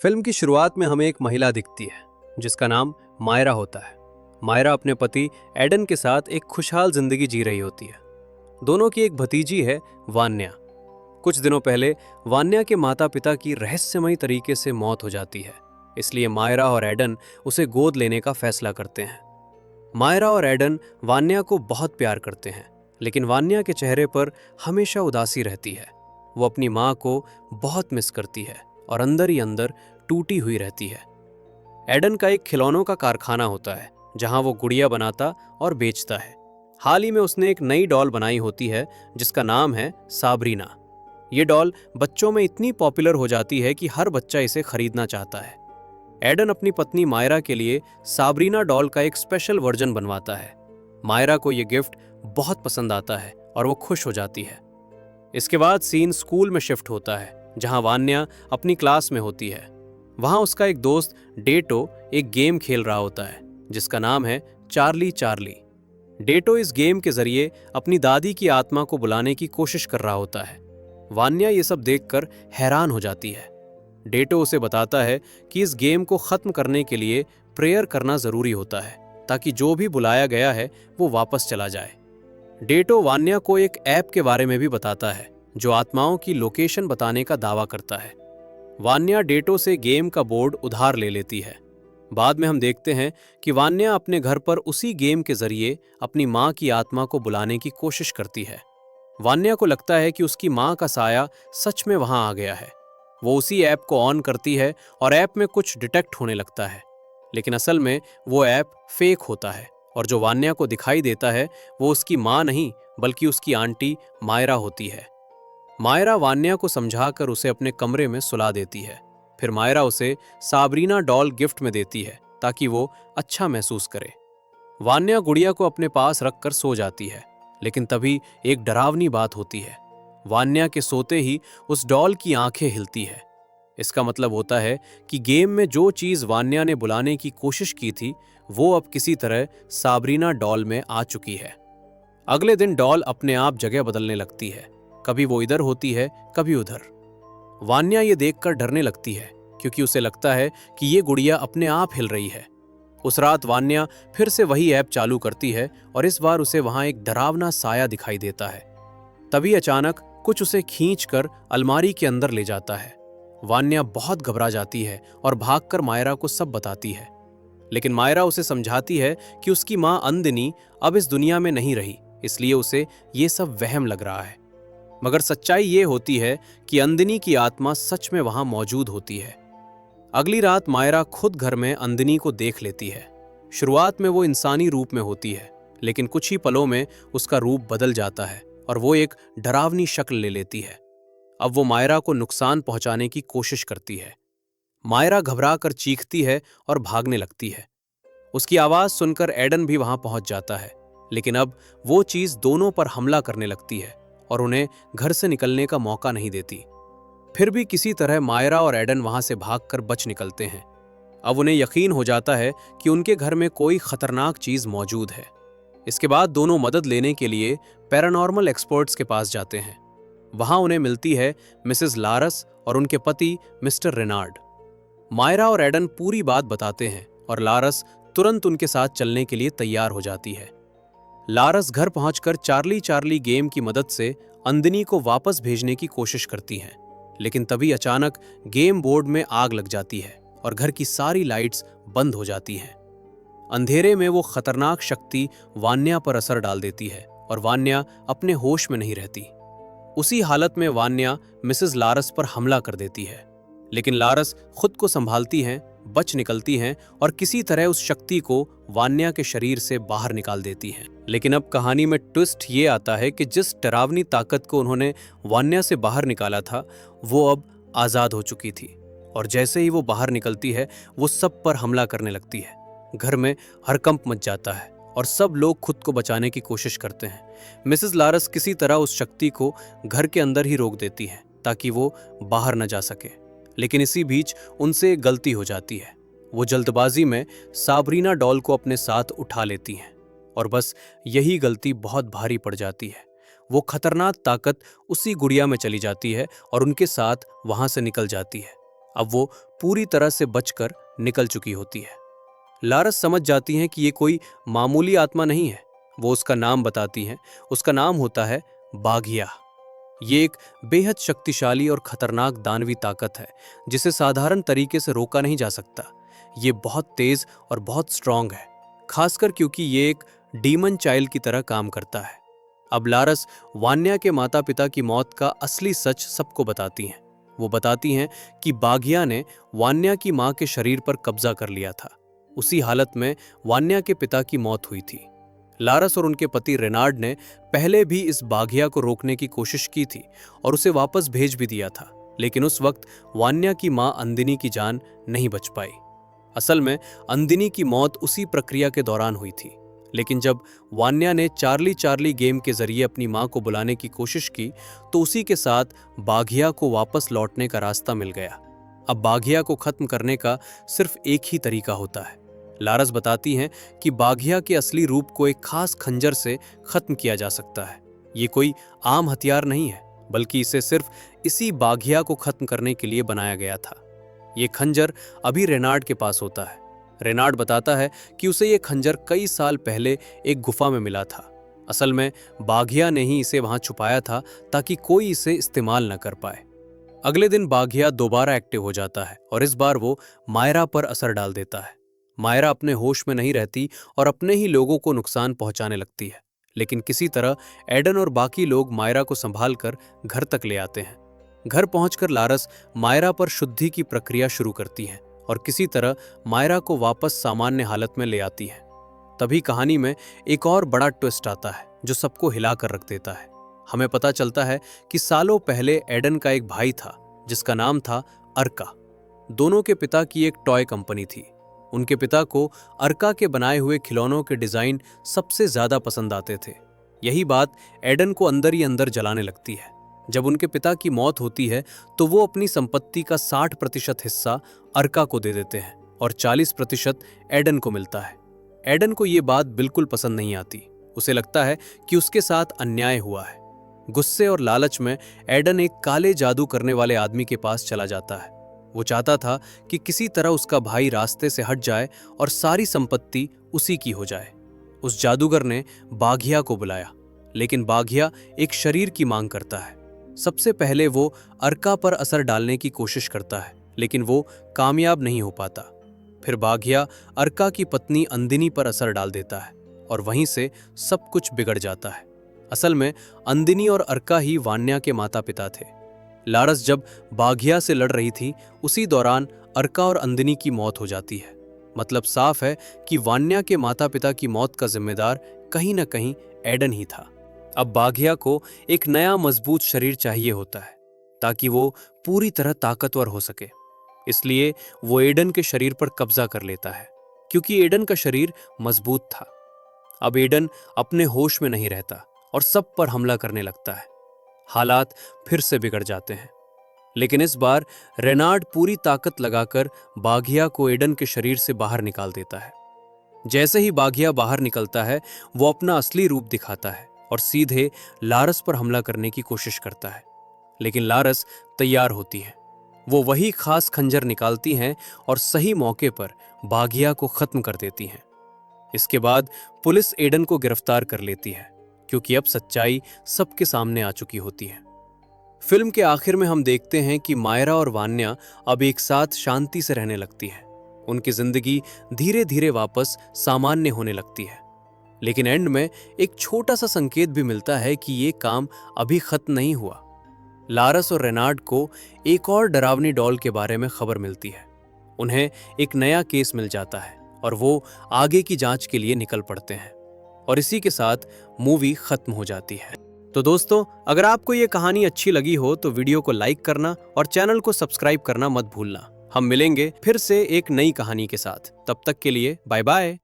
Film की शुरुआत में हमें एक महिला दिखती है जिसका नाम मायरा होता है। मायरा अपने पति एडन के साथ एक खुशहाल जिंदगी जी रही होती है। दोनों की एक भतीजी है, वान्या। कुछ दिनों पहले वान्या के माता पिता की रहस्यमयी तरीके से मौत हो जाती है, इसलिए मायरा और एडन उसे गोद लेने का फैसला करते हैं। मायरा और एडन वान्या को बहुत प्यार करते हैं, लेकिन वान्या के चेहरे पर हमेशा उदासी रहती है। वो अपनी माँ को बहुत मिस करती है और अंदर ही अंदर टूटी हुई रहती है। एडन का एक खिलौनों का कारखाना होता है जहां वो गुड़िया बनाता और बेचता है। हाल ही में उसने एक नई डॉल बनाई होती है जिसका नाम है साबरीना। ये डॉल बच्चों में इतनी पॉपुलर हो जाती है कि हर बच्चा इसे खरीदना चाहता है। एडन अपनी पत्नी मायरा के लिए साबरीना डॉल का एक स्पेशल वर्जन बनवाता है। मायरा को यह गिफ्ट बहुत पसंद आता है और वो खुश हो जाती है। इसके बाद सीन स्कूल में शिफ्ट होता है जहां वान्या अपनी क्लास में होती है। वहां उसका एक दोस्त डेटो एक गेम खेल रहा होता है जिसका नाम है चार्ली चार्ली। डेटो इस गेम के जरिए अपनी दादी की आत्मा को बुलाने की कोशिश कर रहा होता है। वान्या ये सब देखकर हैरान हो जाती है। डेटो उसे बताता है कि इस गेम को खत्म करने के लिए प्रेयर करना जरूरी होता है ताकि जो भी बुलाया गया है वो वापस चला जाए। डेटो वान्या को एक ऐप के बारे में भी बताता है जो आत्माओं की लोकेशन बताने का दावा करता है। वान्या डेटो से गेम का बोर्ड उधार ले लेती है। बाद में हम देखते हैं कि वान्या अपने घर पर उसी गेम के जरिए अपनी माँ की आत्मा को बुलाने की कोशिश करती है। वान्या को लगता है कि उसकी माँ का साया सच में वहां आ गया है। वो उसी ऐप को ऑन करती है और ऐप में कुछ डिटेक्ट होने लगता है, लेकिन असल में वो ऐप फेक होता है और जो वान्या को दिखाई देता है वो उसकी माँ नहीं बल्कि उसकी आंटी मायरा होती है। मायरा वान्या को समझाकर उसे अपने कमरे में सुला देती है। फिर मायरा उसे साबरीना डॉल गिफ्ट में देती है ताकि वो अच्छा महसूस करे। वान्या गुड़िया को अपने पास रखकर सो जाती है, लेकिन तभी एक डरावनी बात होती है। वान्या के सोते ही उस डॉल की आंखें हिलती है। इसका मतलब होता है कि गेम में जो चीज वान्या ने बुलाने की कोशिश की थी वो अब किसी तरह साबरीना डॉल में आ चुकी है। अगले दिन डॉल अपने आप जगह बदलने लगती है। कभी वो इधर होती है, कभी उधर। वान्या ये देखकर डरने लगती है क्योंकि उसे लगता है कि ये गुड़िया अपने आप हिल रही है। उस रात वान्या फिर से वही ऐप चालू करती है और इस बार उसे वहां एक डरावना साया दिखाई देता है। तभी अचानक कुछ उसे खींचकर अलमारी के अंदर ले जाता है। वान्या बहुत घबरा जाती है और भागकर मायरा को सब बताती है, लेकिन मायरा उसे समझाती है कि उसकी माँ अंदिनी अब इस दुनिया में नहीं रही, इसलिए उसे ये सब वहम लग रहा है। मगर सच्चाई ये होती है कि अंदिनी की आत्मा सच में वहां मौजूद होती है। अगली रात मायरा खुद घर में अंदिनी को देख लेती है। शुरुआत में वो इंसानी रूप में होती है, लेकिन कुछ ही पलों में उसका रूप बदल जाता है और वो एक डरावनी शक्ल ले लेती है। अब वो मायरा को नुकसान पहुंचाने की कोशिश करती है। मायरा घबरा कर चीखती है और भागने लगती है। उसकी आवाज सुनकर एडन भी वहां पहुंच जाता है, लेकिन अब वो चीज दोनों पर हमला करने लगती है और उन्हें घर से निकलने का मौका नहीं देती। फिर भी किसी तरह मायरा और एडन वहां से भागकर बच निकलते हैं। अब उन्हें यकीन हो जाता है कि उनके घर में कोई खतरनाक चीज मौजूद है। इसके बाद दोनों मदद लेने के लिए पैरानॉर्मल एक्सपर्ट्स के पास जाते हैं। वहां उन्हें मिलती है मिसेस लारस और उनके पति मिस्टर रेनार्ड। मायरा और एडन पूरी बात बताते हैं और लारस तुरंत उनके साथ चलने के लिए तैयार हो जाती है। लारस घर पहुंचकर चार्ली चार्ली गेम की मदद से अंदिनी को वापस भेजने की कोशिश करती हैं, लेकिन तभी अचानक गेम बोर्ड में आग लग जाती है और घर की सारी लाइट्स बंद हो जाती हैं। अंधेरे में वो खतरनाक शक्ति वान्या पर असर डाल देती है और वान्या अपने होश में नहीं रहती। उसी हालत में वान्या मिसेस लारस पर हमला कर देती है, लेकिन लारस खुद को संभालती हैं, बच निकलती हैं और किसी तरह उस शक्ति को वान्या के शरीर से बाहर निकाल देती हैं। लेकिन अब कहानी में ट्विस्ट ये आता है कि जिस डरावनी ताकत को उन्होंने वान्या से बाहर निकाला था वो अब आजाद हो चुकी थी और जैसे ही वो बाहर निकलती है वो सब पर हमला करने लगती है। घर में हड़कंप मच जाता है और सब लोग खुद को बचाने की कोशिश करते हैं। मिसेस लारस किसी तरह उस शक्ति को घर के अंदर ही रोक देती है ताकि वो बाहर न जा सके, लेकिन इसी बीच उनसे एक गलती हो जाती है। वो जल्दबाजी में साबरीना डॉल को अपने साथ उठा लेती हैं और बस यही गलती बहुत भारी पड़ जाती है। वो खतरनाक ताकत उसी गुड़िया में चली जाती है और उनके साथ वहां से निकल जाती है। अब वो पूरी तरह से बचकर निकल चुकी होती है। लारस समझ जाती हैं कि ये कोई मामूली आत्मा नहीं है। वो उसका नाम बताती हैं। उसका नाम होता है बाघिया। ये एक बेहद शक्तिशाली और खतरनाक दानवी ताकत है जिसे साधारण तरीके से रोका नहीं जा सकता। ये बहुत तेज और बहुत स्ट्रांग है, खासकर क्योंकि ये एक डीमन चाइल्ड की तरह काम करता है। अब लारस वान्या के माता पिता की मौत का असली सच सबको बताती हैं। वो बताती हैं कि बाघिया ने वान्या की मां के शरीर पर कब्जा कर लिया था। उसी हालत में वान्या के पिता की मौत हुई थी। लारस और उनके पति रेनार्ड ने पहले भी इस बाघिया को रोकने की कोशिश की थी और उसे वापस भेज भी दिया था, लेकिन उस वक्त वान्या की मां अंदिनी की जान नहीं बच पाई। असल में अंदिनी की मौत उसी प्रक्रिया के दौरान हुई थी, लेकिन जब वान्या ने चार्ली चार्ली गेम के जरिए अपनी मां को बुलाने की कोशिश की तो उसी के साथ बाघिया को वापस लौटने का रास्ता मिल गया। अब बाघिया को खत्म करने का सिर्फ एक ही तरीका होता है। लारस बताती हैं कि बाघिया के असली रूप को एक खास खंजर से खत्म किया जा सकता है। ये कोई आम हथियार नहीं है, बल्कि इसे सिर्फ इसी बाघिया को खत्म करने के लिए बनाया गया था। ये खंजर अभी रेनार्ड के पास होता है। रेनार्ड बताता है कि उसे ये खंजर कई साल पहले एक गुफा में मिला था। असल में बाघिया ने ही इसे वहां छुपाया था ताकि कोई इसे इस्तेमाल न कर पाए। अगले दिन बाघिया दोबारा एक्टिव हो जाता है और इस बार वो मायरा पर असर डाल देता है। मायरा अपने होश में नहीं रहती और अपने ही लोगों को नुकसान पहुंचाने लगती है, लेकिन किसी तरह एडन और बाकी लोग मायरा को संभाल कर घर तक ले आते हैं। घर पहुंचकर लारस मायरा पर शुद्धि की प्रक्रिया शुरू करती है और किसी तरह मायरा को वापस सामान्य हालत में ले आती है। तभी कहानी में एक और बड़ा ट्विस्ट आता है जो सबको हिला कर रख देता है। हमें पता चलता है कि सालों पहले एडन का एक भाई था जिसका नाम था अर्का। दोनों के पिता की एक टॉय कंपनी थी। उनके पिता को अर्का के बनाए हुए खिलौनों के डिजाइन सबसे ज्यादा पसंद आते थे। यही बात एडन को अंदर ही अंदर जलाने लगती है। जब उनके पिता की मौत होती है तो वो अपनी संपत्ति का 60% हिस्सा अर्का को दे देते हैं और 40% एडन को मिलता है। एडन को ये बात बिल्कुल पसंद नहीं आती। उसे लगता है कि उसके साथ अन्याय हुआ है। गुस्से और लालच में एडन एक काले जादू करने वाले आदमी के पास चला जाता है। वो चाहता था कि किसी तरह उसका भाई रास्ते से हट जाए और सारी संपत्ति उसी की हो जाए। उस जादूगर ने बाघिया को बुलाया, लेकिन बाघिया एक शरीर की मांग करता है। सबसे पहले वो अर्का पर असर डालने की कोशिश करता है, लेकिन वो कामयाब नहीं हो पाता। फिर बाघिया अर्का की पत्नी अंदिनी पर असर डाल देता है और वहीं से सब कुछ बिगड़ जाता है। असल में अंदिनी और अर्का ही वान्या के माता पिता थे। लारस जब बाघिया से लड़ रही थी उसी दौरान अर्का और अंदिनी की मौत हो जाती है। मतलब साफ है कि वान्या के माता पिता की मौत का जिम्मेदार कहीं न कहीं एडन ही था। अब बाघिया को एक नया मजबूत शरीर चाहिए होता है ताकि वो पूरी तरह ताकतवर हो सके। इसलिए वो एडन के शरीर पर कब्जा कर लेता है, क्योंकि एडन का शरीर मजबूत था। अब एडन अपने होश में नहीं रहता और सब पर हमला करने लगता है। हालात फिर से बिगड़ जाते हैं, लेकिन इस बार रेनार्ड पूरी ताकत लगाकर बाघिया को एडन के शरीर से बाहर निकाल देता है। जैसे ही बाघिया बाहर निकलता है वो अपना असली रूप दिखाता है और सीधे लारस पर हमला करने की कोशिश करता है, लेकिन लारस तैयार होती है। वो वही खास खंजर निकालती हैं और सही मौके पर बाघिया को खत्म कर देती हैं। इसके बाद पुलिस एडन को गिरफ्तार कर लेती है, क्योंकि अब सच्चाई सबके सामने आ चुकी होती है। फिल्म के आखिर में हम देखते हैं कि मायरा और वान्या अब एक साथ शांति से रहने लगती है। उनकी जिंदगी धीरे धीरे वापस सामान्य होने लगती है। लेकिन एंड में एक छोटा सा संकेत भी मिलता है कि ये काम अभी खत्म नहीं हुआ। लारस और रेनार्ड को एक और डरावनी डॉल के बारे में खबर मिलती है। उन्हें एक नया केस मिल जाता है और वो आगे की जांच के लिए निकल पड़ते हैं, और इसी के साथ मूवी खत्म हो जाती है। तो दोस्तों, अगर आपको ये कहानी अच्छी लगी हो तो वीडियो को लाइक करना और चैनल को सब्सक्राइब करना मत भूलना। हम मिलेंगे फिर से एक नई कहानी के साथ। तब तक के लिए बाय बाय।